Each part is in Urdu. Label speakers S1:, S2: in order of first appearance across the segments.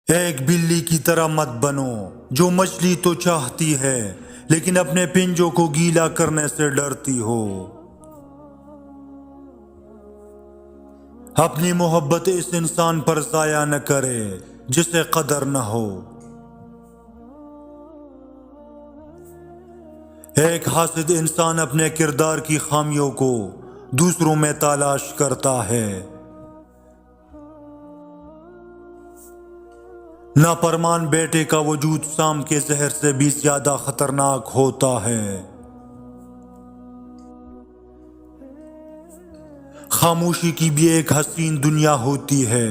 S1: ایک بلی کی طرح مت بنو جو مچھلی تو چاہتی ہے لیکن اپنے پنجوں کو گیلا کرنے سے ڈرتی ہو۔ اپنی محبت اس انسان پر ضائع نہ کرے جسے قدر نہ ہو۔ ایک حاسد انسان اپنے کردار کی خامیوں کو دوسروں میں تلاش کرتا ہے۔ نافرمان بیٹے کا وجود سام کے زہر سے بھی زیادہ خطرناک ہوتا ہے۔ خاموشی کی بھی ایک حسین دنیا ہوتی ہے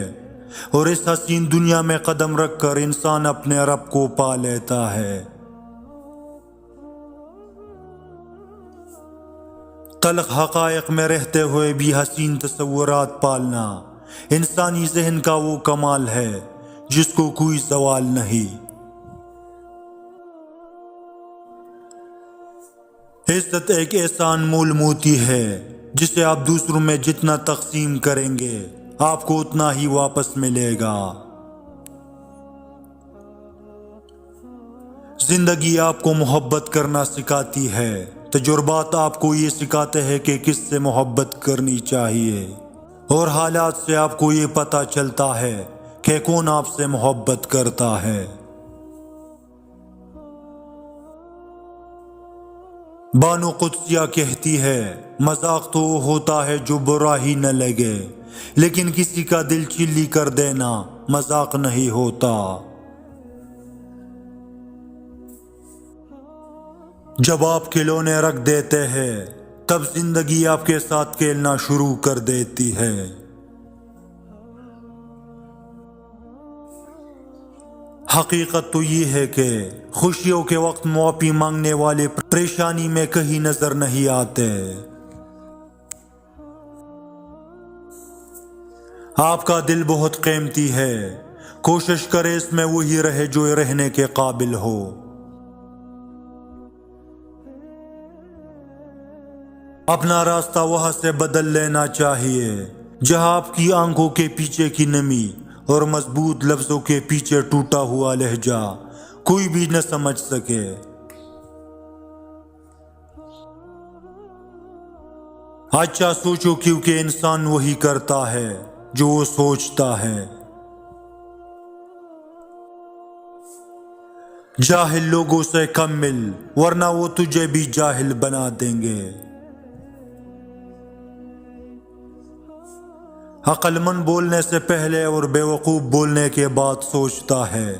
S1: اور اس حسین دنیا میں قدم رکھ کر انسان اپنے رب کو پا لیتا ہے۔ تلخ حقائق میں رہتے ہوئے بھی حسین تصورات پالنا انسانی ذہن کا وہ کمال ہے جس کو کوئی زوال نہیں۔ عزت ایک ایسا انمول موتی ہے جسے آپ دوسروں میں جتنا تقسیم کریں گے آپ کو اتنا ہی واپس ملے گا۔ زندگی آپ کو محبت کرنا سکھاتی ہے، تجربات آپ کو یہ سکھاتے ہیں کہ کس سے محبت کرنی چاہیے، اور حالات سے آپ کو یہ پتہ چلتا ہے کہ کون آپ سے محبت کرتا ہے۔ بانو قدسیہ کہتی ہے مذاق تو وہ ہوتا ہے جو برا ہی نہ لگے، لیکن کسی کا دل چلی کر دینا مذاق نہیں ہوتا۔ جب آپ کھلونے رکھ دیتے ہیں تب زندگی آپ کے ساتھ کھیلنا شروع کر دیتی ہے۔ حقیقت تو یہ ہے کہ خوشیوں کے وقت معافی مانگنے والے پریشانی میں کہیں نظر نہیں آتے۔ آپ کا دل بہت قیمتی ہے، کوشش کرے اس میں وہی رہے جو رہنے کے قابل ہو۔ اپنا راستہ وہاں سے بدل لینا چاہیے جہاں آپ کی آنکھوں کے پیچھے کی نمی اور مضبوط لفظوں کے پیچھے ٹوٹا ہوا لہجہ کوئی بھی نہ سمجھ سکے۔ اچھا سوچو کیونکہ انسان وہی کرتا ہے جو وہ سوچتا ہے۔ جاہل لوگوں سے کم مل ورنہ وہ تجھے بھی جاہل بنا دیں گے۔ عقل مند بولنے سے پہلے اور بے وقوف بولنے کے بعد سوچتا ہے۔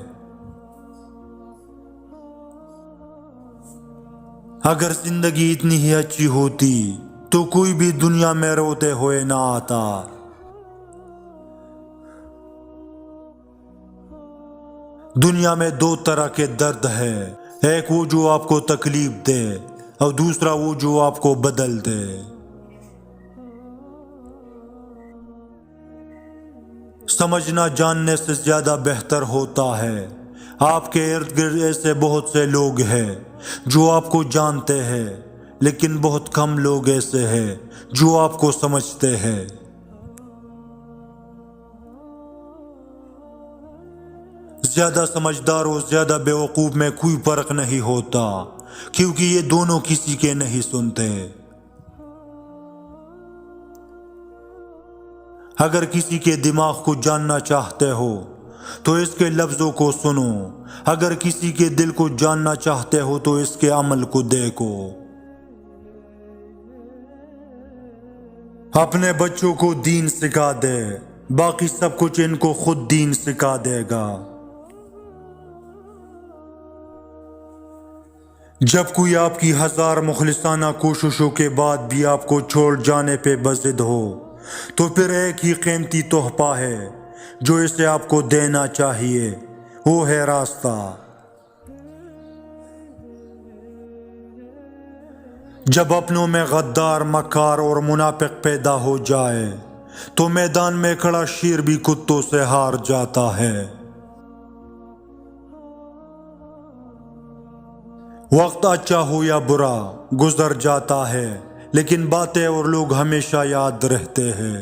S1: اگر زندگی اتنی ہی اچھی ہوتی تو کوئی بھی دنیا میں روتے ہوئے نہ آتا۔ دنیا میں دو طرح کے درد ہے، ایک وہ جو آپ کو تکلیف دے اور دوسرا وہ جو آپ کو بدل دے۔ سمجھنا جاننے سے زیادہ بہتر ہوتا ہے۔ آپ کے ارد گرد ایسے بہت سے لوگ ہیں جو آپ کو جانتے ہیں، لیکن بہت کم لوگ ایسے ہیں جو آپ کو سمجھتے ہیں۔ زیادہ سمجھدار اور زیادہ بے وقوف میں کوئی فرق نہیں ہوتا، کیونکہ یہ دونوں کسی کے نہیں سنتے۔ اگر کسی کے دماغ کو جاننا چاہتے ہو تو اس کے لفظوں کو سنو، اگر کسی کے دل کو جاننا چاہتے ہو تو اس کے عمل کو دیکھو۔ اپنے بچوں کو دین سکھا دے، باقی سب کچھ ان کو خود دین سکھا دے گا۔ جب کوئی آپ کی ہزار مخلصانہ کوششوں کے بعد بھی آپ کو چھوڑ جانے پہ بضد ہو تو پھر ایک ہی قیمتی تحفہ ہے جو اسے آپ کو دینا چاہیے، وہ ہے راستہ۔ جب اپنوں میں غدار، مکار اور منافق پیدا ہو جائے تو میدان میں کھڑا شیر بھی کتوں سے ہار جاتا ہے۔ وقت اچھا ہو یا برا گزر جاتا ہے، لیکن باتیں اور لوگ ہمیشہ یاد رہتے ہیں۔